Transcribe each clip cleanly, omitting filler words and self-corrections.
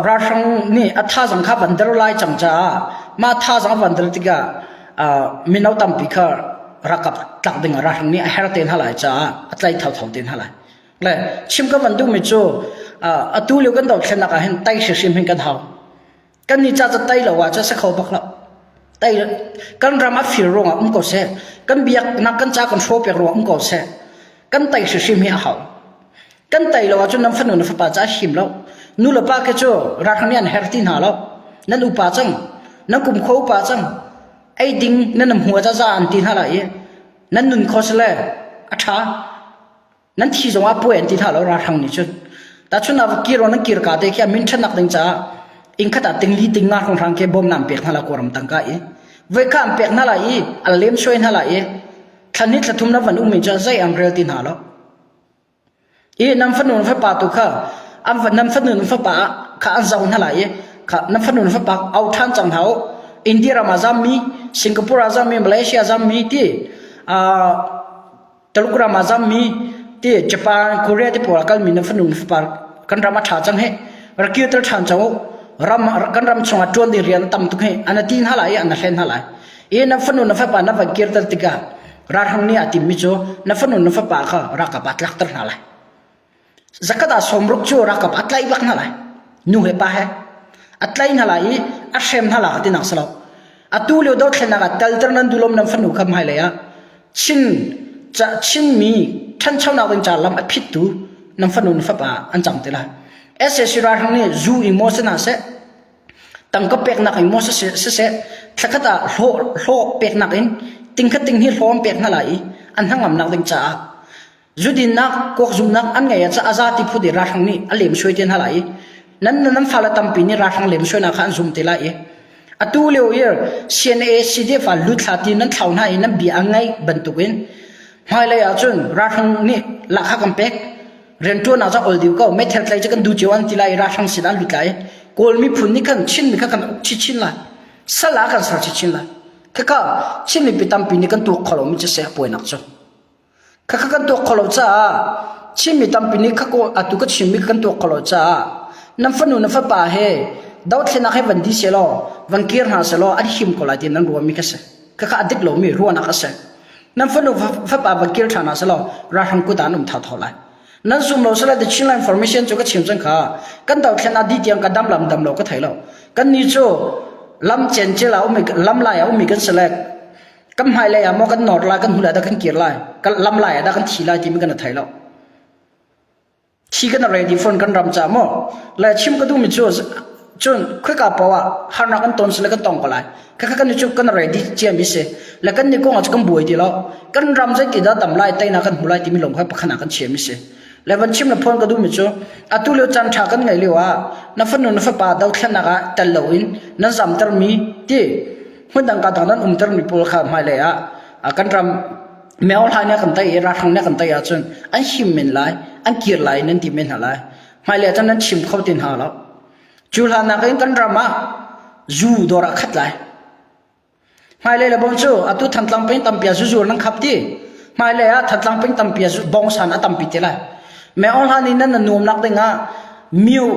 ราชังนี่อัฐาสังขาบันเดอร์ไลจังจ้ามาท่าสังบันเดอร์ติกามินเอาตัมปิคารักกับตักดึงราชังนี่เฮรเตนฮาลายจ้าอัตไลท่าท่าเตนฮาลายเลยชิมกับวันดูมิจูอัตุลิวกันดอกเชนักเห็นไตเชิมเห็นกันเท้ากันนี่จ้าจะไตแล้วว่าจะสักเขาบักละไตกันรามาฟิลรงอ่ะก็เสกันเบียกนักกันจ้ากันโชว์เปียกรงก็เสกันไตเชิมเห็นเขากันไตแล้วว่าจนน้ำฝนน้ำฟ้าจ้าหิมแล้วนู่นละป้าก็จูรักนี้อันเฮร์ตินหาแล้วนั่นอุปาจังนั่นกุมเขาอุปาจังไอ้ดิ่งนั่นน้ำหัวจ้าอันตินหาละเอนั่นนุ่นคอสเลยอัฐานั่นที่จงอาป่วยอันตินหาแล้วรักนี้จุดแต่ชุนนับกีรนั่นกีรกาเด็กยังมินชันนักดึงจ้าอิงขัดติงลีติงงาของทางเก็บบอมน้ำเปียกนั่นละกวรมตังกาเอเวก้ามเปียกนั่นละเออัลเลมช่วยนั่นละเอทันนี้จะทุ่มนับวันอุ้มมิจ้าใจอันเรียลตินหาแล้วน้ำฝนน้ำฟ้าป่าตุกะอันน้ำฝนน้ำฟ้าป่าข้าอันจะอุ่นหลายข้าน้ำฝนน้ำฟ้าป่าเอาท่านจังเท้าอินเดียรามาจามีสิงคโปร์ราจามีมาเลเซียจามีที่ตะลุกรามาจามีที่ญี่ปุ่นเกาหลีที่พวกเรามีน้ำฝนน้ำฟ้าป่ากันรามาท่าจังเหรักยิ่งตระท่านจังกันรำชงจวนดีเรียนตั้มตุกเหอันนั้นที่หลายอันนั้นเล่นหลายน้ำฝนน้ำฟ้าป่าน้ำฟังกีร์ตติการาหังนี้อาทิมิจูน้ำฝนน้ำฟ้าป่าข้ารักกับอัตลักษณ์หลายZakat asomruk cu rakap atlai bak nalai nu he pa he atlai nalai ashem nala ti nak salo atu le do thena ga talter nan dulom nam fanu kham hai le ya chin mi than chau na cha lam aphit tu nam fanu fa pa an chang te la ese sira thang ne zu emotion ase tang ko pek nak emotion se thakata hlo pek nak in ting kha ting hi hlom pek nalai an hangam nak ding cha Judin nak kok zum nak an ngaya cha azati phudi rathang ni alem shoi ten halai nan phala tampi ni rathang lem shoi na khan zum te lai atu leo yer cna cd fa lut thati nan thauna in nan bi angai bantukin hai le ya chun rathang ni lakha kampek rento na za ol diu ko me thel tlai cha kan du chewan tilai rathang sidan lut lai kol mi phun ni kan chin mi kha kan chi chin la sala kan sar chi chin la kaka chin mi pitam pi ni kan tu kholo mi cha se poi nak cho kakak kan tu kalau ca cimi tampi ni kako atu kat cimi kan tu kalau ca namfanu nafa pa he daud thena he bandi selo wangkir ha selo adhim kola tin nan ruami kase kakak adik lo mi ruana kase namfanu fa pa wangkir thana selo rahang ku danum tha tholai nan sum lo sela de chinla information chu ka chim chang kha kan daud thena di tiang ka dam lo ka thailo kan ni chu lam chen chela umi lam la ya umi kan select cắm hai lệ mà cái nọt lại cái hula đã cái kiệt lại cái lâm lại đã cái chỉ lại thì mình cái thấy lo chỉ cái này đi phun cái rầm chả mà lại chim cái đu mình chun khơi cả bảo à hàng nào cái tôn sẽ cái tông lại cái này chụp cái này đi chiêm bị se lại cái này cũng ở cái buổi đi lo cái rầm sẽ cái đó tầm lại tay nào cái hula thì mình lồng cái khả năng cái chiêm bị se lại vẫn chim là phun cái đu mình chun à tu liệu chăn thà cái ngày liệu à nó phun nó phải bảo đâu khi nào cái tận lâu in nó giảm tầm mi thìมันดังการตอนนั้นตรมีปูข้ามให้เลยกันรำแมวลายเนี่ยกันไตรักทางเนี่ยกันไตจนอันชิมเหม็นลายอันเกียร์ลายนั่นที่เหม็นอะไรให้เลยจนนั้นชิมเข้าตินหาแล้วจูลานักกันรำจูดอรักขัดลายให้เลยละบงจูตุทันตังเป็นตัมเปียจูนั่งขับที่ให้เลยทันตังเป็นตัมเปียบงสันตัมปิดเลยแมวลายนี่นั่นนุ่มนักเด้งมิว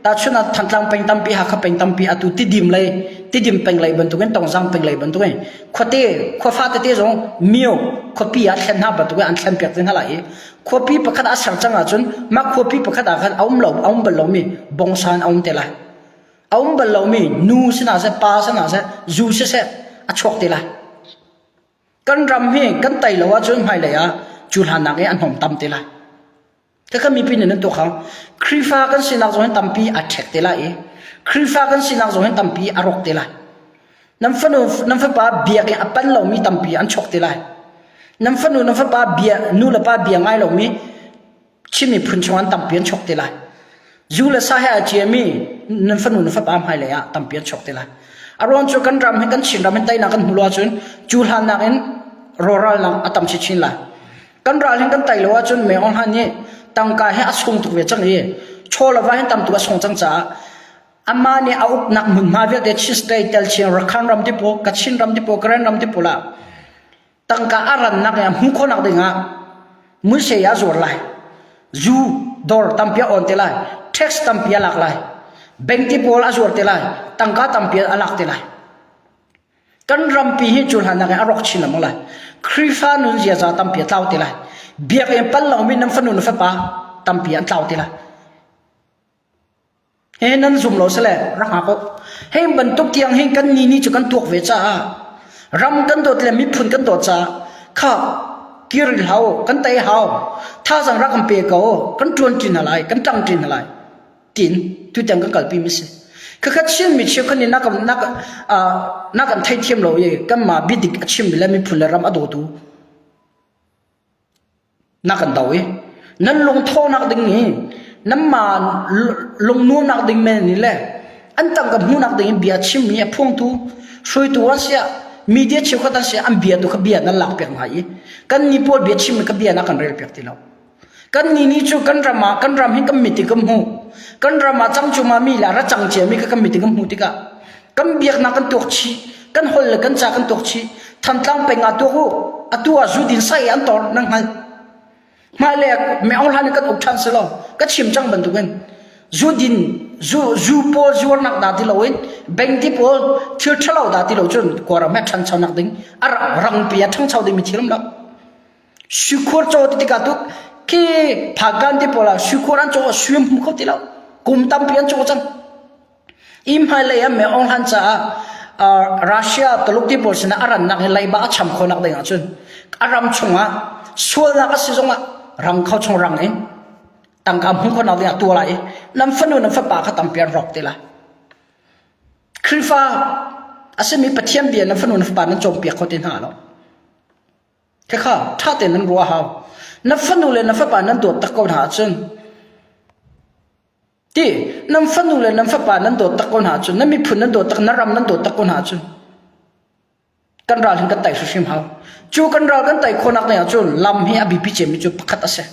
แต่ชุนทันตังเป็นตัมปีหักเป็นตัมปีตุติดิมเลยที่ดิมเป็นไรบรรทุกเป็นตองซังเป็นไรบรรทุกเป็นขวดเต้ขวดฟ้าเต้จงมิวขวดปีอัดแขนหน้าบรรทุกอันแขนเปียกเต้นอะไรขวดปีประคัดอาศัยจังอาจุนมาขวดปีประคัดอาคันเอาหลบเอาบลลมีบงซานเอาเตล่าเอาบลลมีนูสินาเสปาสินาเสจูเสอชกเตล่ากันรำเฮกันไตละว่าจุนไม่เลยจุลานักอันหอมตำเตล่าถ้าเขามีปีนั้นตัวเขาครีฟ้ากันสินักจงตำปีอัดเช็คเตล่าครีฟ้ากันสินักจงตำปีอารกเตล่าน้ำฝนป้าเบียกันปั้นเรามีตำปีอันชกเตล่าน้ำฝนป้าเบียนู่นละป้าเบียง่ายเรามีชิมีพุ่นชวนตำปีอันชกเตล่าจูเลสาเหตุเจมีน้ำฝนป้าไม่เลยตำปีอันชกเตล่าอารมณ์จุกันรำให้กันชินรำให้ไตนักกันหัวจุนจูลานักกันรอรัลนักตำชินละกันรัลให้กันไตละว่าจุนเมออนฮันนี่ตั้งกายให้อสงตุเวจังเย่โชว์ละว่าให้ตำตัวสงจังจ้าอามาเนี่ยเอาหนักมุนมาเวียเดชิสเตย์เตลเชียงรักขันรำที่โปกัดชินรำที่โปกระเรนรำที่โปละตั้งกาอารันนักเนี่ยมุขนักเด้งมุเสียจวดไหลจูดอร์ตั้มเปียอ่อนเตลัยเท็กซ์ตั้มเปียหลักไหล bengti pol azur telai tangka tampia alak telai kan rampi hi chul han na arok chin amolai krifa nun zia za tampia tlau telai biak em pal lo min nam fanun fa pa tampia tlau telai he nan zum lo sele ra ha ko he ban tuk tiang he kan ni chu kan tuak ve cha ram kan dot le mi phun kan dot cha kha kiril hao kan tai hao tha sang ra kan pe ko kan tuan tin halai kan tang tin halai tin tu tang kan kalpi mi se ka khat chin mi che kan ni na kan thai thiam lo ye kan ma bidik achim le mi phul ram ado tu na kan dawi nan long tho nak ding ni nam ma long nu nak ding men ni le an tang ka mu nak ding bia chim mi phong tu soi tu wa sia media che khata sia am bia tu ka bia na lak pek mai kan ni por bia chim ka bia na kan rel pek ti lo kan ni chu kan ram hin kam miti kam hu kan rama chang chu ma mi la ra chang che mi ka kam miti kam hu ti ka kam biak na kan tok chi kan hol le kan cha kan tok chi than tlang pe nga to hu atua zu din sai an tor nang hal ma le me ong han kan uk than se lo ka chim chang ban tu ben zu din zu pol zuar nak da ti lo in beng ti pol thil thalo da ti lo chun ko ra ma than chau nak ding ar rang pia thang chau ding mi thilam la syukur cho ti ka tu ki phagan ti pola syukuran cho syum ko ti lo kum tam pian cho chang im hai le me ong han cha Russia toluk ti pol sina aran nak lai ba cham kho nak ding a chun aram chunga sual na ka si zonga rang khau chong rang in tang kam hu ko na dia tu lai nam fanu nam fa pa kha tam pian rok ti la krifa asemi pathiam bia nam fanu nam fa pa nan chom pia ko tin ha lo ke kha tha te nan ruwa ha na fanu le na fa pa nan do tak ko ha chun ti nam fanu le nam fa pa nan do tak ko ha chun na mi phun nan do tak na ram nan do tak ko ha chun kan ral hin ka tai su sim ha chu kan ral kan tai khonak na chun lam hi abi pi che mi chu pakhat ase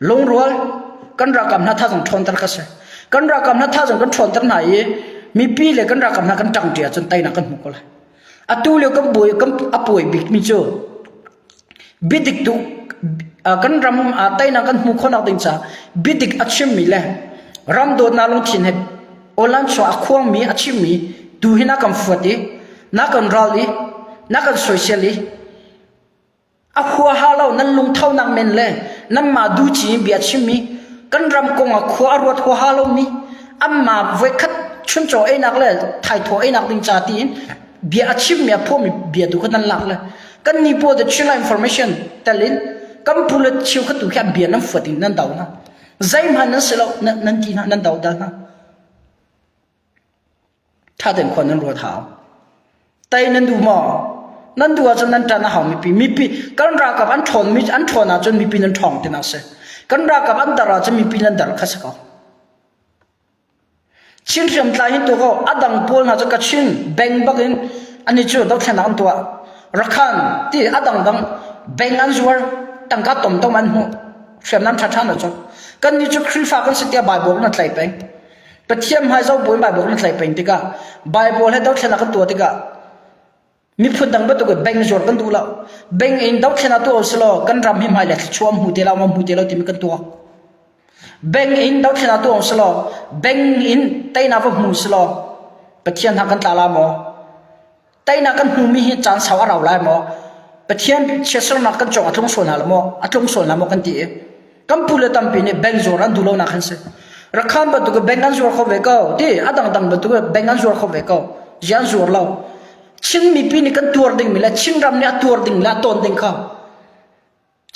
long rual kan ra kam na tha jong thon tar ka se kan ra kam na tha jong kan thon tar na ye mi pi le kan ra kam na kan tang tia chun tai na kan hu ko la atu le kam boy kam apoi bik mi chu bidik tu kan ram tai na kan hu khonak ding cha bidik achim mi le ram do na long thin he olan so akhwang mi achim mi tu hina kam fuati na kan rali na kan socially akhwa halo nan lung thau nak men le nam ma du chi bia chimi kan ram kong akhwa arwat ho halo mi amma ve khat chun cho e nak le thai tho e nak ding cha tin bia achim mi pho mi bia du kan lak le kan ni po the chila information talin kam pula chiu khat tu kha bia nam fatin nan daw na zai man nan selo nan ti na nan daw da na tha den khon nan ro thao tai nan du mo nan du ajan nan ta na haw mi pi kan ra ka an thon mi an thona chon mi pi nan thong te na se kan ra ka an dara chon mi pi nan dar kha sa ko chin ram tla hin to ko adang pol na cha ka chin beng bagin ani chu dok thana an to rakhan ti adang dang beng an zuar tang ka tom tom an hu shem nam tha tha na cho kan ni chu khrifa kan sitia bible na tlai peng pathiam hai zo boy bible na tlai peng ti ka bible he dok thana kan to ti ka mi phun dang ba to beng zor kan du la beng in dok thena to slo kan ram hi mai la chuam hu te la ma hu te la ti mi kan to beng in dok thena to slo beng in tai na va hu slo pathian ha kan ta la mo tai na kan hu mi hi chan saw raw lai mo pathian chesor na kan chong atlong son hal mo atlong son la mo kan ti kam pula tam pi ne beng zor an du lo na khan se rakham ba to beng an zor kho ve ko ti adang dang ba to beng an zor kho ve ko jan zor lo chin mi pi ni kan tur ding mi la chin ram ni tur ding la ton ding kha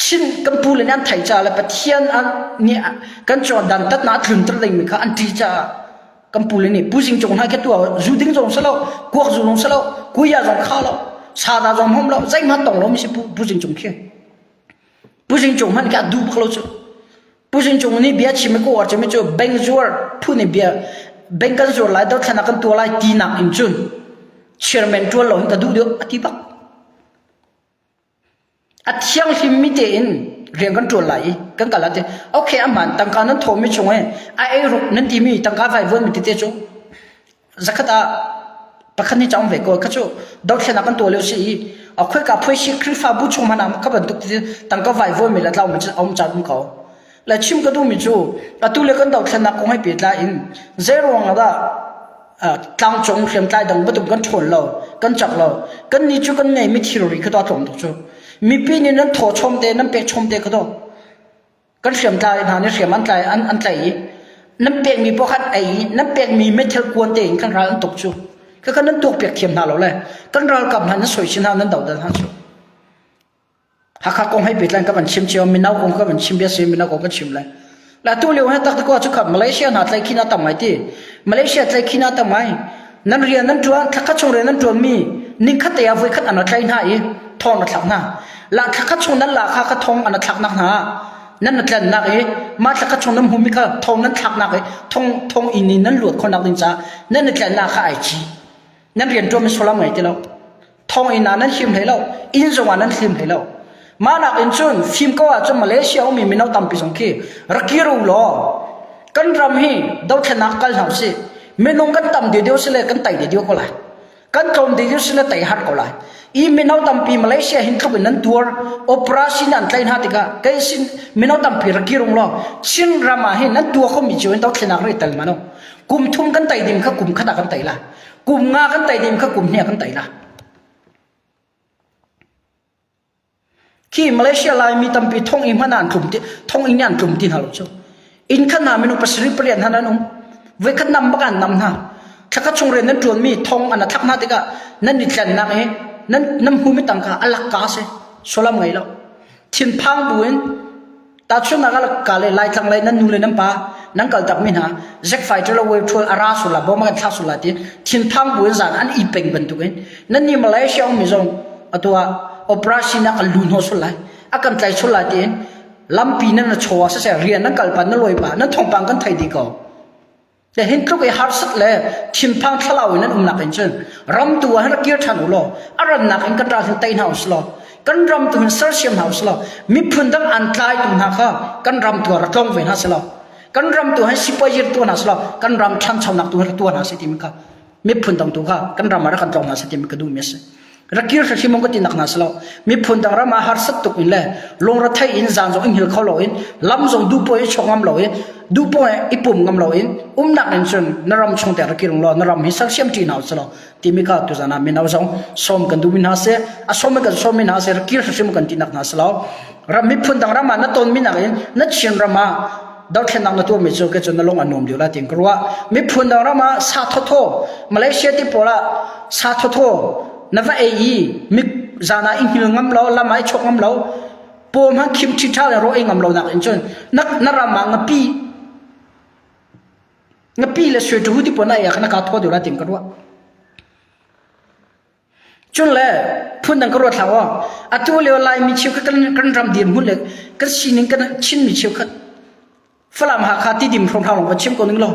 chin kan pu le nan thai cha la pathian an ni kan chon dan tat na thlun tar ding mi kha an ti cha kan pu le ni pu jing chong ha ke tu zu ding jong sa lo kuak zu long sa lo ku ya jong kha lo sa da jong hom lo zai ma tong lo mi si pu jing chong khe pu jing chong man ka du khlo chu pu jing chong ni bia chi me ko war che me chu beng zuar pu ni bia beng kan zuar lai do thana kan tu lai ti nak in chun chairman tuan lo ta du dio atibak athiang him mi te in riang kan tuan lai kan kala te okay aman tang kan tho mi chunge ai ru nan ti mi tang ka vai von mi te chu zakata pakhani chang ve ko khachu dok thena kan to le si akhoi ka phoi si krifa bu chung mana ka ban tuk ti tang ka vai von mi la tlaw mi om cha dum ko la chim ka du mi chu atule kan dau thana ko hai pi tla in zero nga da tlang chong khem tai dang batum kan thon lo kan chak lo kan ni chu kan ngai mi thirori ka da thom chu mi pi ni nan tho chom te nan pe chom te ka do kan khem tai na ni khem an tai an tai nan pe mi po khat ai nan pe mi metal kwan te kan ra an tok chu ka kan nan tok pe khem na lo le kan ral kam han soi chin ha nan dau da han chu ha kha kong hai pi tlan ka ban chim chiao mi nau kong ka ban chim bia se mi nau kong ka chim lai la tu liu ha tak ko chu khat Malaysia na tlai khina tam mai ti Malaysia tlai khina tam mai nan rian nan tuan thakha chung re nan tuan mi ning khat ya voi khat an tlai na i thong na thak na la thakha chung nan la kha ka thong an thak na na nan na tlan na e ma thakha chung nam humi ka thong nan thak na e thong in ni nan luat khon nak ding cha nan na tlan na kha ai chi nan rian tu mi solam mai ti lo thong in na nan him hai lo in zong an nan him hai loมานักอินชุนฟิล์มก็ว่าจะมาเลเซียมีมินเอาตามปีสองคีรักกี้รู้หรอกันรำฮีดาวเทนักกันหาสิมินงกันตามเดียวสิเลยกันไต่เดียวก็เลยกันตรงเดียวสิเลยไต่หัดก็เลยอีมินเอาตามปีมาเลเซียหินขับนั้นตัวโอเปร่าสินันไต่หัดติกาแกสินมินเอาตามปีรักกี้รู้หรอชินรามาหินนั้นตัวเขามีจวนดาวเทนักเรื่องแต่ละมันกุมทุ่มกันไต่ดิมข้ากุมขนาดกันไต่ละกุมงากันไต่ดิมข้ากุมเนี่ยกันไต่ละที่มาเลเซียลายมีตั้มปีท่องอินพนันกลุ่มที่ท่องอินยันกลุ่มที่ฮารุจูอินขนาดมินุปัสริเปลี่ยนฮานันเวกันนำบักันนำนะถ้าก็ชงเรียนนั้นจวนมีท่องอันนั้นทักนาติกะนั่นดิฉันนักนั้นน้ำหูมิตังกะอัลลักกาเสโซลามไงแล้วทิ้งพังบุญตาชนนักอัลลักกาเลยลายจังเลยนั้นนูเลยน้ำปานั่งกัลตักมินะเซ็กไฟจะเราเวทัวอาราสุลาบ่มากันทักสุลาทีทิ้งพังบุญจานอันอีเป็งเป็นตุกันนั่นนี่มาเลเซียมีจงตัวโอเปร่าสินักลุนหัวสุดเลยอาการใจสุดเลยทีลำปีนั้นน่ะชัวร์เสียเรียนนั่งกัลปันนั่งลอยป่านั่งท่องปังกันไทยดีกว่าแต่เห็นทุกอย่างฮาร์ดสุดเลยทิมพังทลายนั้นนักเองจนรำตัวให้นักเกียรติทันอุโลอะไรนักเองกันราถึงไตหาวสโลกันรำตัวเห็นเซอร์เซียมหาวสโลมีพื้นดังอันตรายตัวนักกันรำตัวระต้องเวนหาสโลกันรำตัวให้สิบปีตัวนักสโลกันรำชั้นชาวนักตัวนักสิทิมิกามีพื้นดังตัวกันรำมารักันตรงนักสิทิมิกาดูมิสรักเกียรติที่มองกันตินักนัสลามีผลต่างรามาหาสัตตุกินเลยลงรัฐไทยอินจานจงอินหิลเขาลอยลำจงดูปอยชงงามลอยดูปอยอิปุ่มงามลอยนักเอ็นชนนรำชงแต่รักเกียรติลอยนรำฮิสักเสียมจีนเอาสลาที่มีข้าตุจานามินเอาจงสมกันดูมินาเสอสมกันสมมินาเสรักเกียรติที่มองกันตินักนัสลารามีผลต่างรามาณต้นมินาเอ็นนัดเชียนรามาดาวเทียนนำตัวมิจูก็จนลงอันนมเดียวละติงกรัวมีผลต่างรามาซาทโตมาเลเซียที่โปละซาทโตนับว่ามิจานาอินหิลงำเราละไม้ชกงำเราปมฮักคิมชิชาเลยรอเองงำเราหนักอินจนนักรำมังปีเลยสวยจูที่ปนายอยากนักการทอดอยู่ละติงกันว่าจนเลยพูดดังกระโดดถามว่าอัตัวเลี้ยวลายมีเชี่ยวกันรำเดียมหุ่นเลยกันชินิงกันชินมีเชี่ยวกันฝรั่งหาคาที่ดิมพร้อมทางหลงว่าเชี่ยวคนนึงเรา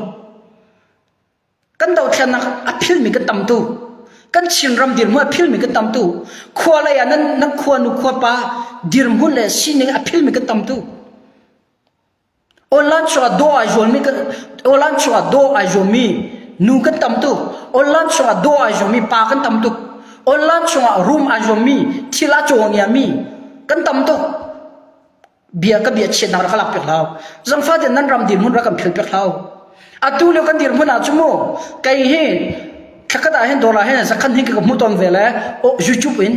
กันดาวเทียนนักอภิลมีกันต่ำตัวกันชินรำดิรมุอภิลมีกันตำตูขวาเลยนั้นขวานุขวาปาดิรมุเลยชินิงอภิลมีกันตำตูโอลันชัวโดอาจวมีกันโอลันชัวโดอาจวมีนูกันตำตูโอลันชัวโดอาจวมีปากันตำตูโอลันชัวรูมอาจวมีทิลาโจงยามีกันตำตูเบียก็เบียเชียนนักลักเปียกเราจังฟ้าเดินนั้นรำดิรมุรักกันเพียงเปียกเราอัตุเลียวกันดิรมุนาจุโมไกเฮถ้าก็ได้เห็นตัวเราเห็นสักคันที่กับมุตอนเวลาโอ้ยูทูบอิน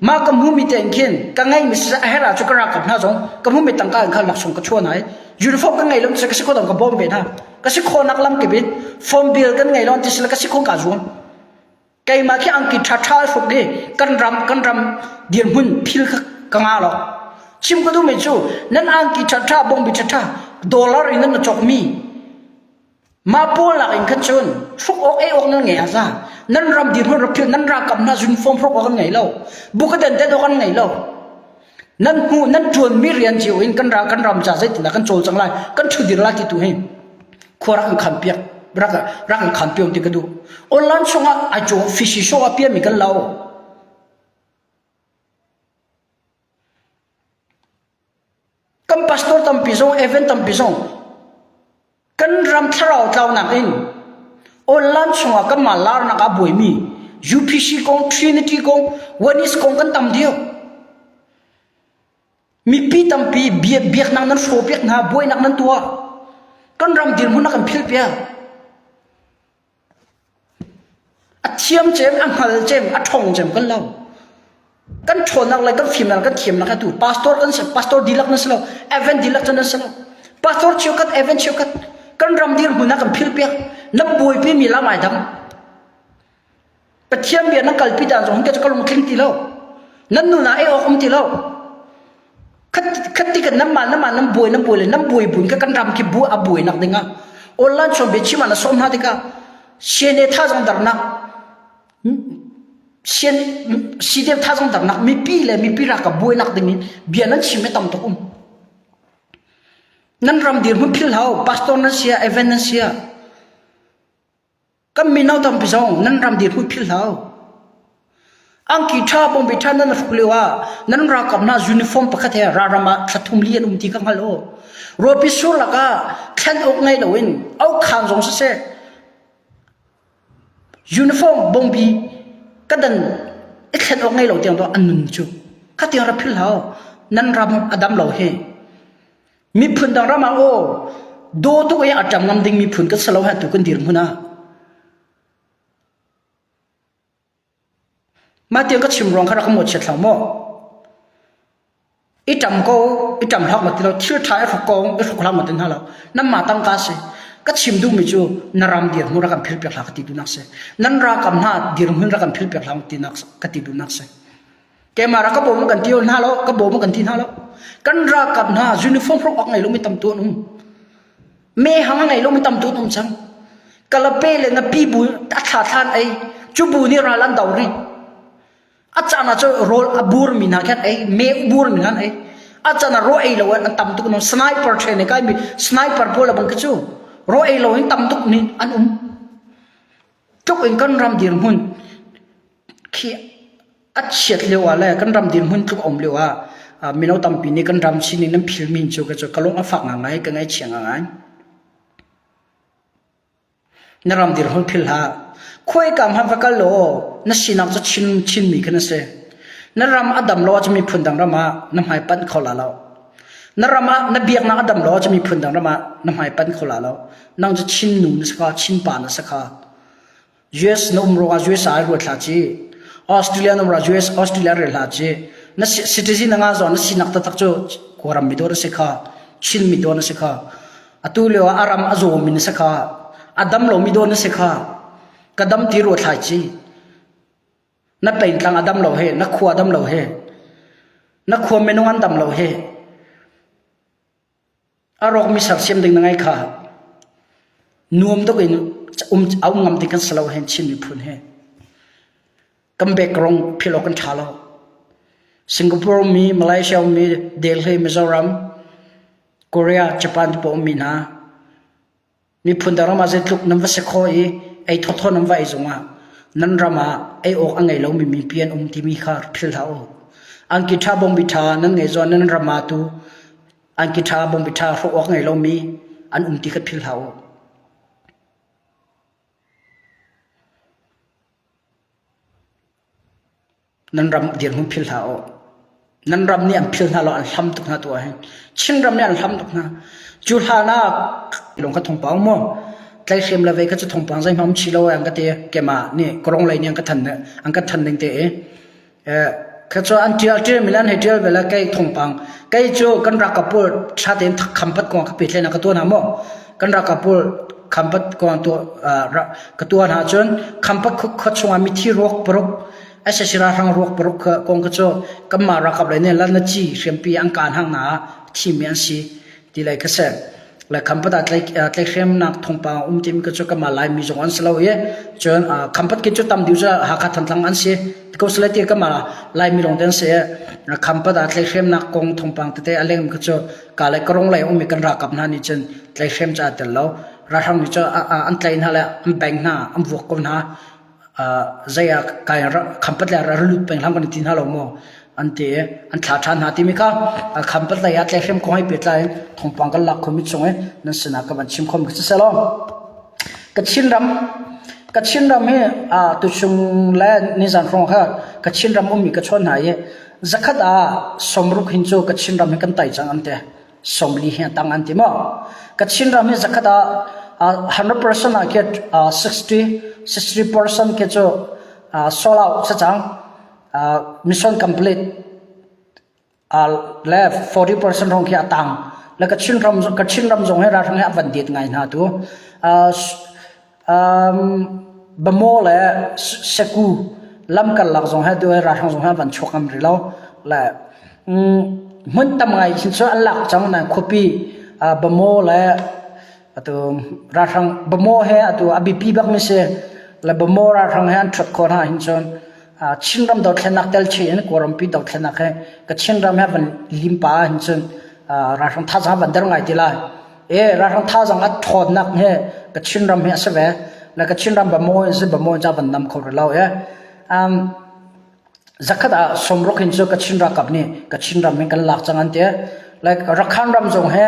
มากับมุมีแต่งขินกังไงมิสเฮราจุกรากับน้าจงกับมุมีตั้งการขันหลักส่งกับชัวไหนยูนิฟอร์มกังไงล้มจะกระสิคนกับบอมเบนฮะกระสิคนนักล้ำกิบิดฟอร์มเบียร์กันไงล้มที่สิละกระสิคนกาจวนไกมาแค่อังกฤษท้าฝึกดีกันรำเดียนหุ่นพิลกังอาหรอชิมก็ดูไม่จู่นั่นอังกฤษท้าบอมบิท้าดอลลาร์อินนั่นจอกมีมาปูหลักอินขันชนฟุกอกอกนั่นไงอาซานั่นรำดีมันรำเพียงนั่นรักกับน่าจุนฟอมฟุกอกกันไงเล่าบุกเดินเดินกันไงเล่านั่นชวนมีเรียนจิวอินกันรำจ่าเสตินะกันโจจังไรกันชุดิรักที่ตัวเองขวารักขันเปียกรักขันเปียกที่กระดูโอลันชงอาจงฟิชิโชอาเปียมีกันเล่ากันพาสตอร์ตั้มพิซงเอเวนตั้มพิซงกันรำทะเลาะเจ้าหนักเองโอลันชงกันมาลาร์นักบุยมียูพีซีกงทรินิตี้กงวานิสกงกันตั้มเดียว มีปีตั้มปีเบียกนังนั้นโฟเบียกนาบวยนักนั้นตัวกันรำดินหุ่นนักกันพิลเปียอัดเทียมเจมอังฮัลเจมอัดทองเจมกันเล่ากันชนนักเลยกันฟิล์มนักกันเทียมนักกันดูพาสตอร์กันพาสตอร์ดีลักนั่นสิเราเอเวนดีลักนั่นสิเราพาสตอร์เชียวกันเอเวนเชียวกันรำดินหุ่นนักกันพิลเปียนับบวยปีมีละไม่ดำปะเทียมเบียนักกัลปิดานส่งกันจะกลงคลิงตีเล่านั่นนู่นน่ะไอ้ออกมตีเล่าคัดที่กันน้ำบวยเลยน้ำบวยบุญก็กันรำคิบัวอบวยนักเด้งอ่ะโอลันชมเบชิมันสมนาดิกาเชียนท่าจังดาร์นักเชียนสีเดียท่าจังดาร์นักมีปีรักกับบวยนักเด้งนี่เบียนั้นชิมไม่ต่ำตัวนั่นรำดีมันพิลเฮาพาสตอร์นั่นเสียเอเวนนั่นเสียก็มีน้าต่ำพิจงนั่นรำดีมันพิลเฮาอังกีท่าบงบิท่านั่นฟุกเลวะนั่นรักกับน่ายูนิฟอร์มปกติรารามาขัดทุ่มเลียนตีกันฮัลโหลโรบิสูลักะแค่นอกไงเราเองเอาข้างสงสัยยูนิฟอร์มบงบีก็ดันแค่นอกไงเราเตียงตัวอันนุนจูข้าเตียงรับพิลเฮานั่นรำอดัมเราเฮมีพื้นดังรามาโอโดตัวยังอาจำงำดิ่งมีพื้นก็สลาวให้ตุกันดีร์มุนะมาเตียงก็ชิมรองข้ารักหมดเฉลี่ยหมดอีจำก็อีจำทักมาที่เราเชื่อท้ายรักกองอีรักลังมาถึงฮะเรานั่นมาตั้งกาเสก็ชิมดูมิจูนารามเดียร์มุรักกันพิลเปียกหลักติดูนักเสนั่นรักกันหน้าเดียร์มุรักกันพิลเปียกหลักตินักกติดูนักเสแกมารักก็บอกมันกันที่หน้าเราก็บอกมันกันที่หน้าเรากันรักกันหน้ายูนิฟอร์มพวกออกไงลูกไม่ตำตัวนุ่มเมย์หังไงลูกไม่ตำตัวนุ่มจังกะละเปเลยนะปีบุอัฐานไอจูบุนี่ราลันดาวรีอาจารย์น่ะจะโรลบูร์มินาแค่ไอ้เมฆบูร์มินาไอ้อาจารย์น่ะโรไอ้เราอันตั้มตุกนู้นสไนเปอร์เทรนนี่ก็มีสไนเปอร์พอละบังกิจูโรไอ้เราอันตั้มตุกนี่อันทุกเองกันรำดีร์มุนขี้อัดเฉียดเร็วอะไรกันรำดีร์มุนทุกเร็วมีน้องตั้มปีนี้กันรำชินิน้ำพิลมินจูก็จะกระลงอัฟักงายกันไงเฉียงงายนั่นรำดีร์มุนพิลฮะคุยกับฮับกันโลนั่นสินักจะชินมีกันเสนั่นรำอดัมโลจะมีพื้นดังรำมาน้ำหายปั้นเขาละเรานั่นรำนั่นเบียกนักอดัมโลจะมีพื้นดังรำมาน้ำหายปั้นเขาละเรานั่งจะชินหนุนสักชินปานสักUS นุ่มรัว US อารัวทัจีออสเตรเลียนุ่มรัว US ออสเตรเลียเรลัจีนั่นซิติซินงาจอนนั่นสินักตะตักโจกวรำมิโดนสักชินมิโดนสักอตุเลวอารามอโจมินสักอดัมโลมิโดนสักกระดมที่รัวท้ายจีนักเป็นทางอดัมเราเฮนักขวาอดัมเราเฮนักขวาเมนูอันดัมเราเฮอารมณ์มีสักเสียมดึงนังไงค่ะนุ่มตัวเองเอางำติกันสลาวเห็นชินมีพูนเฮกัมเบกรงพิโลกันชาลสิงคโปร์มีมาเลเซียมีเดลีมิโซรัมเกาหลีญี่ปุ่นปุ่มมีนะมีพูนดารามาเจตุกน้ำวัสดุคอยไอ้ทอน้ำไว้จงนั่นรามาไอ้อกอังไงเรามีเพียนที่มีขาพิลเท้าอังกิธาบงบิธานั่นไงจวนนั่นรามาตูอังกิธาบงบิธารักอกไงเรามีอันที่ขัดพิลเท้านั่นรำเดียร์หุ่นพิลเท้านั่นรำเนี่ยอันพิลเท้าเราอันทำตุกนาตัวเองชิงรำเนี่ยอันทำตุกนาจุลฮานาลงกระทงเปล่ามั่วใจเข็มละเวก็จะทงปังใจมันชิโลอังกะเตะแกมาเนี่ยกรงเลยเนี่ยอังกะทันเนี่ยอังกะทันดึงเตะก็จะอันเดียวเจอมิลันเฮเดียวเวลาใกล้ทงปังใกล้จูกันรักกับปูชาเต็มคำพัดกวางขับปิดเลยนะกตัวน้ำมั่วกันรักกับปูคำพัดกวางตัวกตัวน้ำจนคำพัดขดชงมีที่รกปรุกไอ้เสียราทางรกปรุกกองก็จะก็มารักกับเลยเนี่ยลันละจีเสียมปีอังการหางหนาที่มีอันซีที่ไรก็เสร็จและคำพัดอะไรเข้มนักทงปังทีมก็จะก็มาไล่มีจงอันสลาวเย่จนคำพัดก็จะทำดิวจะหาคัดทันทังอันเสียก็สลายที่ก็มาไล่มีลงเดินเสียคำพัดอะไรเข้มนักกองทงปังแต่อะไรมันก็จะกาเลยกรงเลยมีกันรักกับนั่นนี่จนอะไรเข้มจะเดินแล้วรัฐบาลนี่จะอันใจนั่นแหละอันแบ่งหน้าอันบวกกันหน้าใจกายคำพัดเลยเราลุดเป็นทางกันที่นั่นเราโม่อันเดียอันท้าทานหาที่มีข้าคำพัดเลยอะไรเข้มคงให้เปลี่ยนใจทงปังกันหลักคนมิตรสงฆ์นั่นสนากับมันชิมคมก็จะเสร็จแล้วกัดชินรำเฮตุชงและนิสันฟงค่ะกัดชินรำมีกัดชนหาย zakada somruk hincho kachin ram kan tai chang ante somli he tang anti mo kachin ram he zakada 100% a ke 60% ke cho sold out sa chang mission complete left 40% hong ke atang la kachin ram jong he ra thang he avan dit ngai na tu bamo le seku lam kal lak jong ha do ra thang jong ha ban chokam ri lo la mun tam ngai chin so alak chang na khopi bamo le atu ra thang bamo he atu abipi bak mi se la bamo ra thang han thot ko na hin chon chin ram do thlenak tel chin koram pi do thlenak he ka chin ram ha ban limpa hin chon ra thang tha ja ban der ngai ti la ra thang tha jang a thod nak he ka chin ram he sa ve la ka chin ram bamo se bamo ja ban nam khor lo zakada somrok hincho kachin ra kapni kachin ram me kan lak chang ante like rakhan ram jong he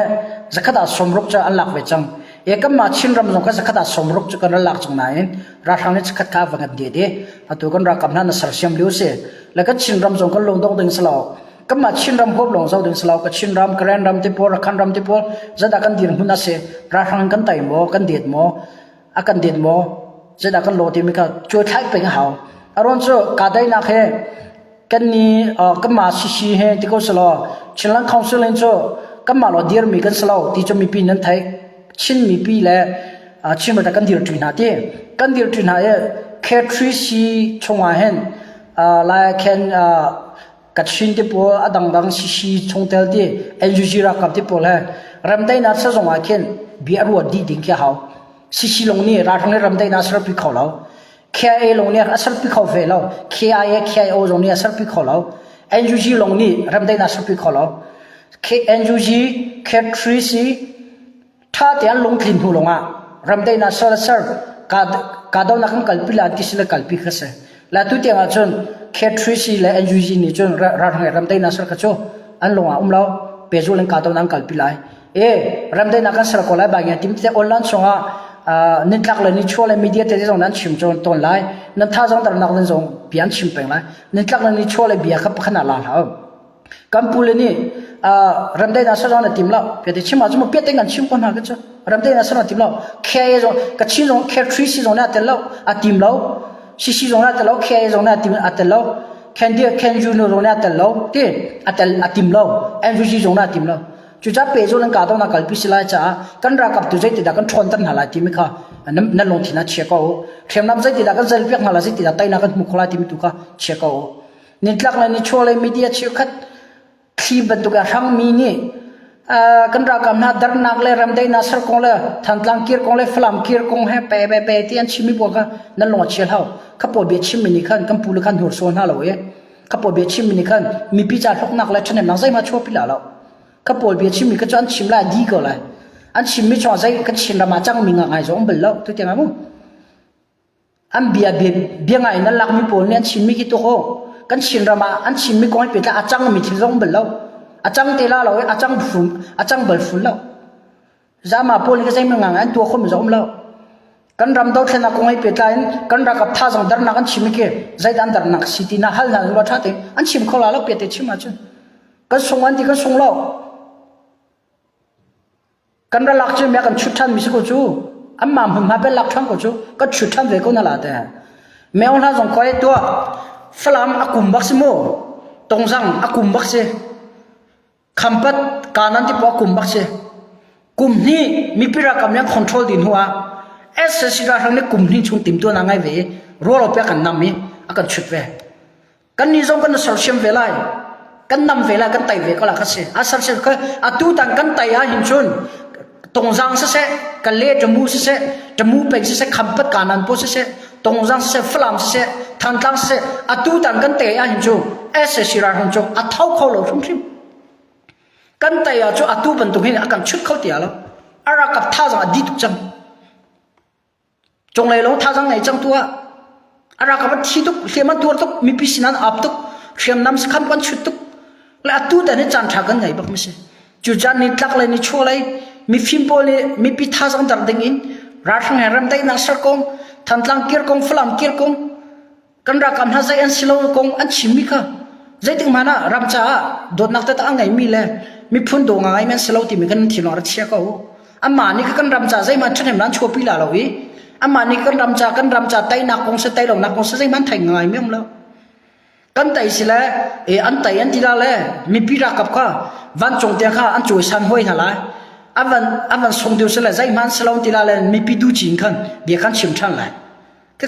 zakada somrok cha alak ve chang ekam ma chin ram jong ka zakada somrok cha kan lak chang nain ra thang ne chakhat ka wang de de atu kan ra kapna na sarsiam liu se la ka chin ram jong kan long dong ding slo kam ma chin ram hop long zau ding slo ka chin ram kran ram te por rakhan ram te por zada kan dir huna se ra thang kan tai mo kan det mo akan det mo zada kan lo ti mi ka choi thai peng hao aron so kadai na khe kan ni kama sisi he tiko salo chinlang council en so kama lo dir mi kan salo ti cho mi pi nan thai chin mi pi le chin ma kan dir tui na te kan dir tui na ye k3c chonga hen la ken kachin te po adang dang sisi chongtel te NUG ra kap te po le ramdai na sa zonga ken bi arwa di ding kya hao sisi long ni ra thang le ramdai na sa pi kholaw KIA long ni asal pi khaw ve lo KIA KIO long ni asal pi khaw lo NUG long ni ramdai na asal pi khaw lo NUG K3C tha tian long thin hu longa ramdai na sar ka do na kan kalpi la ti sila kalpi khase la tu te nga chon K3C le NUG ni chon ra ramdai na sar ka cho an longa lo pe zo len ka do na kalpi lai ramdai na kan sar ko lai ba nge tim te online songa nên các lần đi chua lên media thế giốngนั้น ชิม จน ต้น lại นั้น ท่า giống แต่ นัก เล่น giống เปลี่ยน ชิม เป็น lại nên các lần đi chua lên เบียร์ ครับ ขนาด ล้าน เหรอ กัมพูเลย นี่รำได้ น่า สะ จอน ทีม แล้ว เพียง แต่ ชิม มา จุ่ม เปลี่ยน แต่ง กัน ชิม คน หา กัน จ้ะ รำได้ น่า สะ จอน ทีม แล้ว แค่ giống กับ ชิม giống แค่ 3 ซี giống เนี่ย แต่ แล้ว ทีม แล้ว 4 ซี giống เนี่ย แต่ แล้ว แค่ giống เนี่ย ทีม แต่ แล้ว แคนดี้ แคนจูโน่ giống เนี่ย แต่ แล้ว ที่ ทีม แล้ว NUG giống เนี่ย ทีม แล้ว จุดจ้าเปย์จนการต้องนักการพิสิลายจ้ากันรักกับตัวใจติดกันชนตันหาลายทีมิค่ะนั่นลงที่นั่นเชี่ยก็เทียมน้ำใจติดกันเซลฟี่หาลายติดกันไตนักกันมุขลายทีมิตุกะเชี่ยก็นิดลักเลยนี่ชัวร์เลยมีเดียเชี่ยคัดที่บรรทุกทั้งมีนี่กันรักกับนักดร์นักเลยรำได้นัสรกงเลยทันตลังเกียร์กงเลยฟลัมเกียร์กงให้เปย์ที่อันชิมิบัวกันนั่นลงเชี่ยเขาขับปวดเบียดชิมินี่ขันกันปูลขันหัวโซนฮาโลเย่ขับปวดเบียดชิมินี่ขันมีพิจารณ์นักเลยฉันเห็นนักใจมาชัวร์พิลาแล้วก็ปวดเบียดชิมมีก็จะอันชิมละดีก็เลยอันชิมไม่ชอบใจก็ชิมละมาจังมีงานไงสองเบลล์ตัวเดียวมั้งอันเบียไงนั่นหลักมีปวดเนี่ยชิมมีกี่ตัวโหกันชิมละมาอันชิมมีก้อยเป็ดละอาจังมีที่สองเบลล์อาจังเตล่าเราอาจังฝุ่นอาจังเบลฝุ่นแล้วจะมาปวดนี่ก็ใจมีงานอันตัวคนมีสองเบลล์กันรำดาวเทน่าก้อยเป็ดละกันรักกับท่าจังดร์นักอันชิมมีกี่ใจดันดร์นักสิทีน่าฮัลน่ารู้ท่าเต็มอันชิมเขาละแล้วเป็ดชิมมาจุนกันส่งอันที่กันส่งเรากันรักจูมีกันชุดทันมิสกุจูอันมาผมมาเป็นรักทันกุจูก็ชุดทันเวกุนั่นแหละแต่แม้ว่าถ้าส่งคอยตัวฝรั่งอากุมบักซิโมตรงจังอากุมบักเซคำพัดการนั้นที่พออากุมบักเซกุมนี้มีพิรักำยังคอนโทรลดินหัวสิราทางนี้กุมนี้ชุนติมตัวนางไงเวรัวเราเปียกันนำมีอากันชุดเวกันนี้ส่งกันสารเชื่อมเวลัยกันนำเวลากันไตเวก็ละก็เสียอาศัยเสียก็อาตูตังกันไตอาหินชุนตรงจังเสียกันเล่จมูกเสียจมูกเป็นเสียคำพัดการนั้นพอเสียตรงจังเสียฝรั่งเสียทางตังเสียอาตูตังกันไตอาหินชุนสิราหินชุนอาเท้าเขาเราทุ่มทิมกันไตอาจูอาตูเป็นตรงนี้อาการชุดเขาเดียวแล้วอารักกับท่าจังอดีตจังจงเลยลงท่าจังไหนจังตัวอารักกับที่ตุกเขียมันตัวตุกมีพิษนั้นอับตุกเขียมน้ำสคันกันชุดตุกและอาตูแต่เนี่ยจันทากันไงบ้างไม่ใช่จุดจันนี่ตักเลยนี่ชัวร์เลยมีฟิมโปเลยมีพิธาจังดังดิ่งรัฐแห่งรำได้นักสกงทันตลังเกียร์กงฝรั่งเกียร์กงกันรักกับท่าใจอันสิโลกงอันชิมิค่ะ zai ting mana ram cha dot nak ta angai mi le mi phun do ngai men selo ti mi kan thilo ra chia ko ama ni kan ram cha zai ma thnem nan chopi la lo wi ama ni kan ram cha tai na kong se tai lo na kong se zai man thai ngai mem lo kan tai sila an tai an tila le mi pi ra kap kha van chong te kha an chui san hoi hala avan song deu sela zai man selo tila le mi pi du jing khan bi khan chim than lai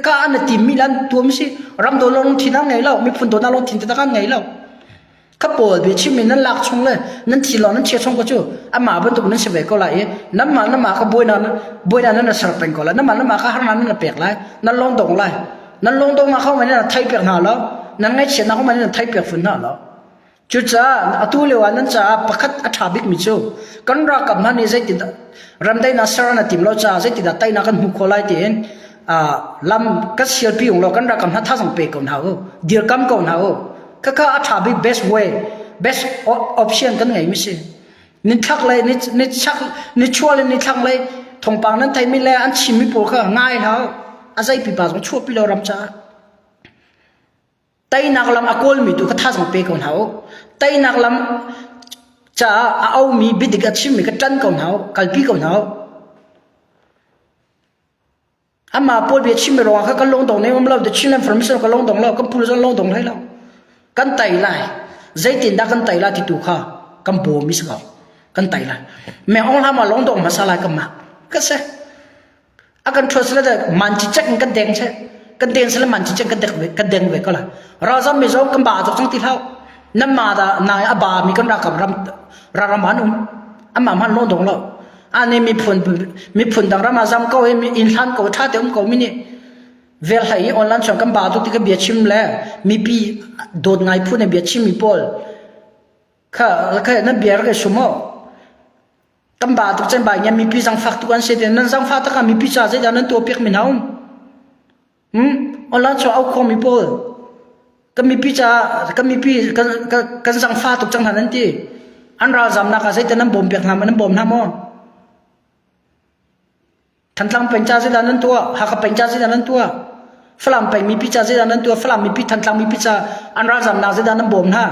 ka an ti mi lan tuam si ram do long thi na ngai lo mi phun do na long thin ta kan ngai lo ka pol bi chi min nan lak chung le nan thi lo nan che chung ko chu ama ban tu nan se ve ko lai nam ma ka boi na na sar pen ko la nam ma ka har na pek lai nan long dong lai nan long dong ma khaw ma na thai pek na lo nan ngai chen na khaw ma na thai pek fun na lo chu cha atu le wa nan cha pakhat a tha bik mi chu kan ra kap ma ni zai ti ram dai na sar na tim lo cha zai ti da tai na kan hu ko lai tin lam ka sial pi ong lo kan ra kam na tha sang pe ko na ho dir kam ko na ho ka a tha bik best way best option kan ngai mi se ni thak lai ni chak ni chwal ni thak lai thong pang nan thai mi le an chim mi por kha ngai na a zai pi ba chu pi lo ram cha tai nak lam akol mi tu ka tha sang pe ko na ho tai nak lam cha a au mi bidik a chim mi ka tan ko na ho kal pi ko na ho ama pol bi chim ro kha ka long dong ne mom lo de chin information ka long dong lo ka pul zon long dong lai lo kan tai lai zai tin da kan tai la ti tu kha kan bo mi sa kan tai la me ong la ma long dong masala ka ma ka se akan thos la da man chi chak kan deng che kan deng se la man chi chak kan deng ve ka la ra zam mi zo kan ba zo chang ti thau nam ma da na aba mi kan ra ka ram manum ama man long dong lo ani mi phun dang rama zam ko mi in han ko tha te ko mi ni vel hai online chong kam ba tu ti ka bia chim le mi pi dot ngai phu ne bia chim mi pol kha na bia ra sumo kam ba tu chen ba nya mi pi sang fak tu an se de nan sang fa ta ka mi pi cha se da nan to pek mi naum online chong au ko mi pol ka mi pi cha ka mi pi kan sang fa tu chang han ti an ra zam na ka se te nan bom pek na man bom na moทันทังเป็นจ้าเสียนั้นตัวหากเป็นจ้าเสียนั้นตัวฝรั่งไปมีพิจาเสียนั้นตัวฝรั่งมีพิทันทังมีพิจาอันราจำนาเสียนั้นบ่มนะ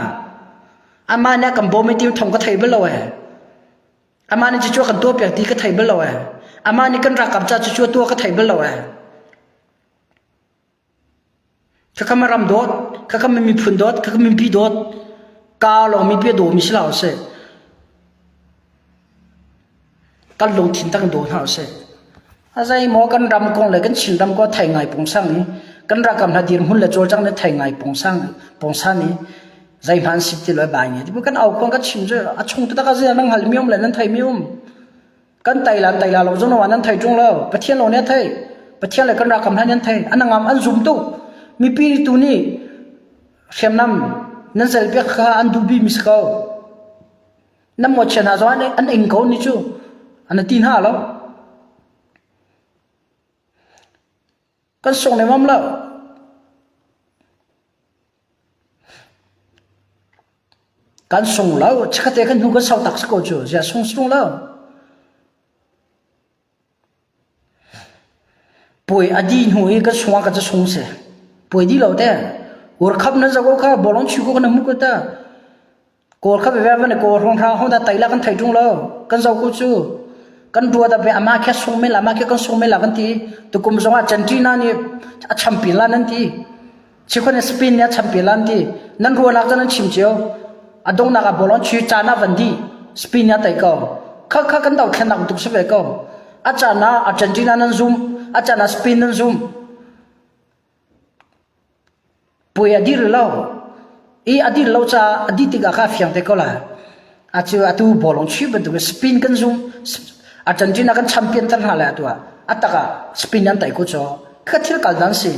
อามาเนี่ยกับบ่มไม่ติวทงก็ไทยไปเลยอามาเนี่ยจะช่วยกันตัวเปียกตีก็ไทยไปเลยอามาเนี่ยกันรักกับจ้าจะช่วยตัวก็ไทยไปเลยข้าขมารำโดดข้าขไม่มีพุนโดดข้าขไม่มีพีโดดกาลงมีเปียโดมีสิลาเสกันลงทิ้งตั้งโดนหาเสอาศัยหมอกันรำกงเลยกันชินรำก็ไทยไงปงสังนี้กันรักกับนาดีรุ่นเลยโจจังเลยไทยไงปงสังนี้ใจมันสิบที่ร้อยบาทเนี่ยที่พวกกันเอาคนกันชินเจอชงตัวตะกันเสียนั่งหันมิวมเลยนั่นไทยมิวมกันไตลาเราจงวันนั้นไทยจงแล้วประเทศเราเนี่ยไทยประเทศอะไรกันรักกับนั้นไทยอันนั้นงามอันซุ่มตู้มีปีตัวนี้เข็มน้ำนั่นเสร็จเปียกข้าอันดูบีมิสเขาน้ำหมดเชนะจวนอันเองเขานี่จู่อันนั้นตีนห้าแล้วกันส่งในมั่มแล้วกันส่งแล้วชักแต่กันหูกันเศร้าตักสกอจูจะส่งแล้วป่วยอดีตหูกันส่งกันจะส่งเสียป่วยดีแล้วแต่หัวขับนั่นจะก็ข้าบอลลูนชิวก็น้ำมุกก็ได้กอดขับไปแบบนั้นกอดรองเท้าห้องตาไตละกันไทยจุงแล้วกันจะก็จูกันรัวแต่ไปอามาแค่ส่งไม่ละอามาแค่กันส่งไม่ละกันทีตุกุมส่งอาจันทีนั่นนี่แชมเปี้ยนละนั่นทีชิคนสเปนเนี่ยแชมเปี้ยนละนั่นทีนั่นรัวนักจะนั่นชิมเจียวอดงนักบอลชิวจานาวันดีสเปนเนี่ยไต่ก็ข้ากันเดาแค่นักตุกสเปนก็อาจารย์นะอาจันทีนั่นซูมอาจารย์นะสเปนนั่นซูมป่วยอดีตแล้วอดีตแล้วจะอดีตที่ข้าเฟียงแต่ก็ละอาจจะตัวบอลชิวเป็นตัวสเปนกันซูมอาจารย์จีน่ากันแชมเปี้ยนตั้งหาเลยตัวอัตตาสปินยันไต่กูจ่อคือที่เราดันสิ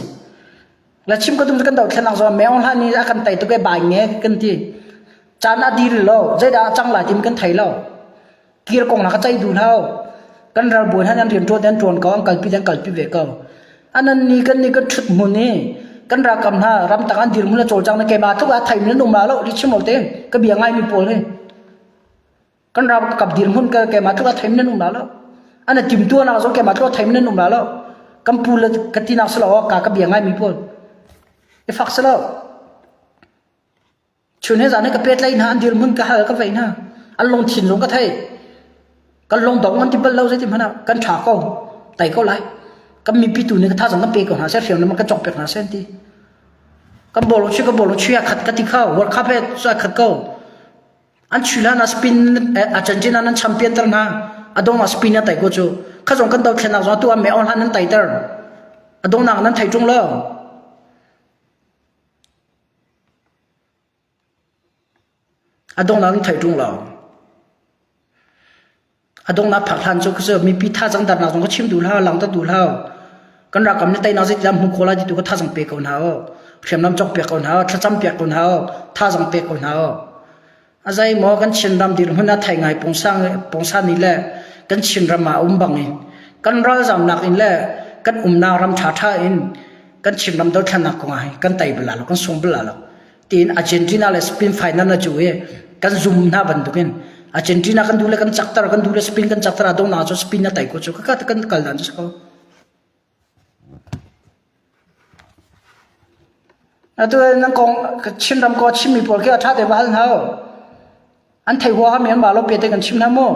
แล้วชิมก็ตุ้มกันดอกแค่นักจ่อแมวท่านี้อากันไต่ตัวแกบายเงี้ยกันที่จานอดีตแล้วใจดาจังหลายทีมกันไทยแล้วเกี่ยวกับนักใจดูเท่ากันเราบุญให้ยันเรียนตัวเดินตัวก็อังกฤษปีเวก็อันนั้นนี่ก็ชุดมุนี่กันเรากำหน้ารำตะกันดีรุ่งแล้วโจจังในเกมาทุกอาไทยนั้นลงมาแล้วดิชิมเอาเต้ก็เบี่ยงง่ายมีโปรเลยกันเรากับดีรุ่งก็เกมาทุกอาไทยนั้นลงมาแล้วอันนั้นจิมตัวนักส่งเกมาทุกอาไทยนั้นลงมาแล้วกัมพูลกตินักสลาวกากับเบี่ยงง่ายมีโปรไอ้ฝักสลาว ชุนให้จานให้กระเป็ดเลยนะอันเดียวมึงก็หาก็ไปนะอันลงถิ่นลงก็ไทยกันลงดอกมันที่บ้านเราใช่ไหมนะกันฉากก็ไต่ก็ไรกันมีปีตูนี่ก็ท่าสังกันเปก่อนหาเส้นเสียงนั้นมันก็จบเปกหาเส้นที่กันบอกลงชื่อกันบอกลงชื่อขัดกันที่เข้าวัดข้าเพชรช่วยขัดก็อันชุลานาสปินอาจารย์จีนั้นแชมเปี้ยนตร์นะอดงนาสปินนั่นไต่ก็จู่ข้าส่งกันดาวเชนักส่งตัวเมออนฮันนั่นไต่ตร์อดงนักนั้นไต่จงแล้วอดงนักนั้นไต่จงแล้วอดงนักผักทันจู่ก็จะมีพิธาจังดันนักส่งก็ชิมดูแล้วหลังตัดดูแล้วกันรักกันในไต่นักสิจำหุ่นโคลาจิตุก็ท่าจังเปกคนหาเขียนน้ำจอกเปียกคนหาท่าจำเปียกคนหาท่าจังเปกคนหาอาศัยหมอกันชินรำดินหุ่นน่าไทยไงปงสร้างนี่แหละกันชินรำมาบังอินกันร้อยจำนักอินแหละกันนารำชาท่าอินกันชินรำโดนขนักกงไงกันไต่เบลาแล้วกันส่งเบลาแล้วทีนอาร์เจนตินาเลยสปินไฟนั่นนะจู่กันซุ่มหน้าบันทุกินอาร์เจนตินากันดูเลยกันจักรกันดูเลยสปินกันจักรดงนาจู่สปินน่าไต่กูจู่ก็กันกัลดันจู่ก็ตัวนั่งกงชินรำก็ชิมีพอลแค่ท่าเดบ้านเขาอันไทยหัวเขาเหมือนมาเราเปลี่ยนกันชิมน้ำโม่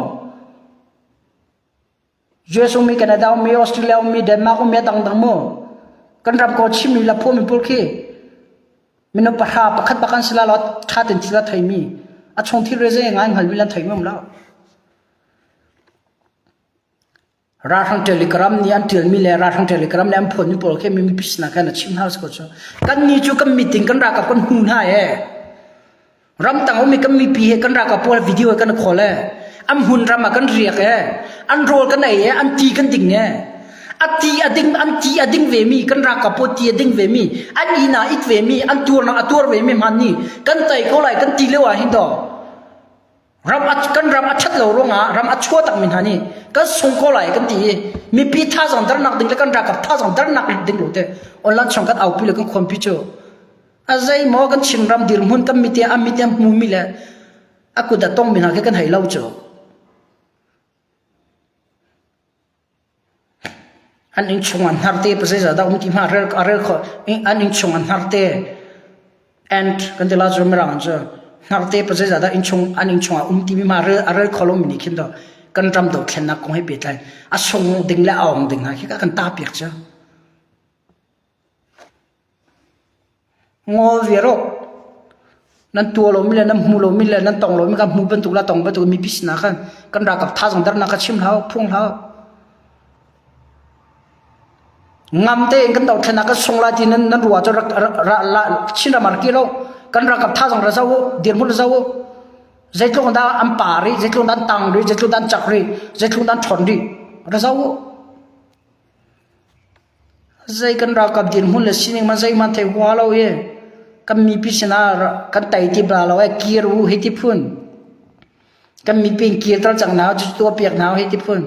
ยูเอสมีแคนาดามีออสเตรเลียมีเดนมาร์กมีต่างๆโม่กันรำก็ชิมีละพวกมีพวกขี้มีนปะฮาปะขัดปะกันสลาลอดท่าเดินที่ละไทยมีอ่ะช่วงที่เรื่องงานหันวิลันไทยมั่งแล้วราทังเทเลกราฟนี่อันเทลมีเลยราทังเทเลกราฟนี่อันผลมีพวกขี้มีพิษนักกันชิมน้ำสักคนกันนี่จู่กันมีติงกันรักกับคนหุ่นหายรำตั้งว่ามีกันมีปีเหกันรักกับพวกวิดีโอกันขอเลยอันหุ่นรำมากันเรียกอันโรลกันไหนอันตีกันดิ่งอันตีอันดิ่งเวมีกันรักกับพวกตีอันดิ่งเวมีอันอีน่าอีกเวมีอันตัวเวมีมันนี่กันไต่เขาไหลกันตีเลวะหินดอรำกันรำชัดเหล่าร้องรำชั่วตักมินฮานี่กันส่งเขาไหลกันตีมีปีท่าสังดรนักดิ่งแล้วกันรักกับท่าสังดรนักดิ่งหลุดออนไลน์ช่องกันเอาไปเลยกันคอมพิวเตอร์อาศัยหมอกันชินรำดิรมุนกันมิเตะมุมิเลยaku dah tong mina ke kan hai lau jo an ing chungan harte pase jada umti ma are kho an ing chungan harte and kan de la jo merang jo harte pase jada ing chunga umti mi ma are kholom ni khin do kan ram do khenna ko he petlai a song ding la aung ding ha ka kan ta piak cha ngo veroนั่นตัวเราไม่เลยนั่นหูเราไม่เลยนั่นตองเราไม่กับหูเป็นตุกละตองเป็นตุกมีพิษนะกันรักกับท่าสังดารนักชิมเท้าพุ่งเท้างามเตงกันดอกชนะก็ส่งลายที่นั่นรัวจะรักชินรามาร์กิโลกันรักกับท่าสังดารเจ้าเดียร์มุลเจ้าเจ้าคนด้านอัมปารีเจ้าคนด้านตังรีเจ้าคนด้านจักรีเจ้าคนด้านชนรีเจ้ากันรักกับเดียร์มุลสินิมันเจ้ามันเทหัวเรากันมีพิษนากันไต่ที่บลาเรากีรู้เหตุผลกันมีเป็นกีตร์จังหนาวจุดตัวเปียกหนาวเหตุผล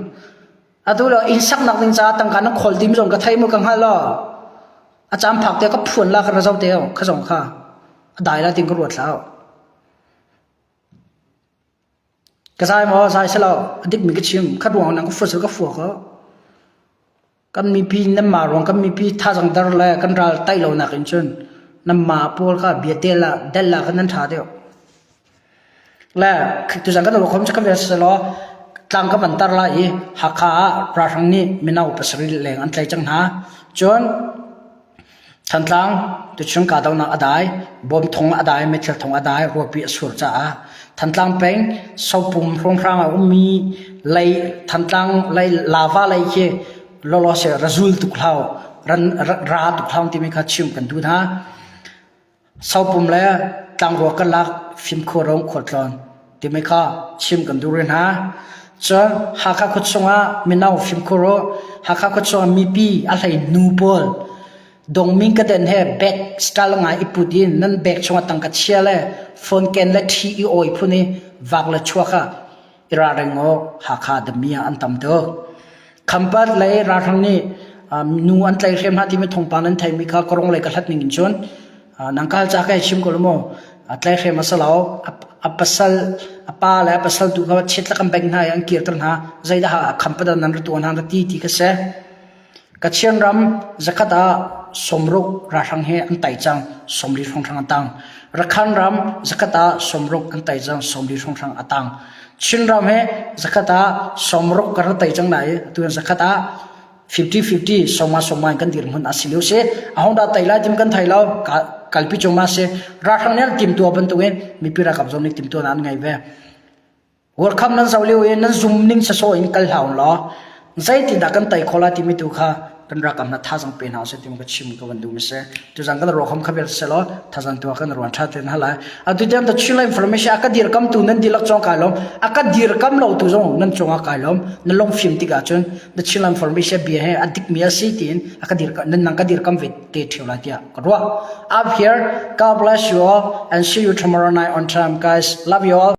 อะตัวเราอินสักนักดินจ้าตั้งการนักขอลดิมส่งกระไทยมุกังฮัลโหลอาจารย์ผักเดียวก็ผลละกระเจ้าเดียวข้าส่งข้าได้แล้วติงกรวดแล้วกระจายมาใส่เสลาดิกมีกระชิมขัดหวังนังก็ฟุ้งก็ฝัวเขากันมีพีน้ำมาหลวงกันมีพีท่าจังดาร์เลยกันเราไต่เราหนักจนน้ำมาพูดก็เบียดเดล่าเดล่ากันนั่นท่าเดียวแล้วตัวจังกันเราคงจะกันเวสล้อตั้งกับมันตลาดหักขาปราชังนี้ไม่น่าอุปสรรคแรงอันใจจังหาจนทันตั้งตัวช่วงการดาวนักอได้บอมทงอได้ไม่เท่าทงอได้รัวปีสุดจ้าทันตั้งเป็นสาวปุ่มพรงพรางมีเลยทันตั้งเลยลาวาเลยที่ล้อเสียระจุลตุกเล่าราตุกเล่าที่ไม่ขาดชิมกันดูนะสาวปุ่มเลยตั้งรัวกันลักฟิล์มโครงขวดลอนที่ไม่ขาดชิมกันดูเลยนะจนหากเขาชงไม่น่าฟิล์มโครงหากเขาชงมีปีอะไรนูบอลดงมิงก็เดินให้แบกสไตล์งานอิปุดินนั่นแบกชงตั้งกัดเชียเลยโฟนเกนและทีโออิปุนี่วักและชัวค่ะอิราเรงโอหากขาดมีอันตำเตอคำปัดเลยราทังนี้นูอันใจเข้มหัดที่ไม่ทงปานันไทยมีข้ากรงเลยกระทัดหนึ่งจนนังกาจากให้ชิมกุลโมอัตเลยเข้มมาสลาวอัปสัลอัปปาและอัปสัลดูเขาเช็ดละคำแบงค์หายังเกียรตินะใจด่าคำปัดนั้นตัวนั้นตีที่กระเสกระเชียนรำจะขัด somruk rahang he antai chang somri thong thang atang rakhan ram zakata somruk antai chang somri thong thang atang chin ram he zakata somruk kar tai chang nai tu zakata 50-50 soma kan dir mun asilu se ahonda taila tim kan thailo kalpi choma se rahang ne tim tu ban tuwe mi pira kap zon ni tim tu nan ngai ve war kham nan zawli we nan zoom ning sa so in kal haun lo zai ti da kan tai khola ti mi tu kha kan rakam na tha jang pen house tim ka chim ka wandu mi se tu jang ka ro kham khabel se lo tha jang tu kan ron tha ten hala a tu jam da chila information aka dir kam tu nan dilak chong ka lom aka dir kam lo tu jong nan chonga ka lom nan long film ti ga chun da chila information bi he adik mi asi tin aka dir ka nan ka dir kam ve te thula tia ro up here. God bless you all and see you tomorrow night on time, guys. Love you all.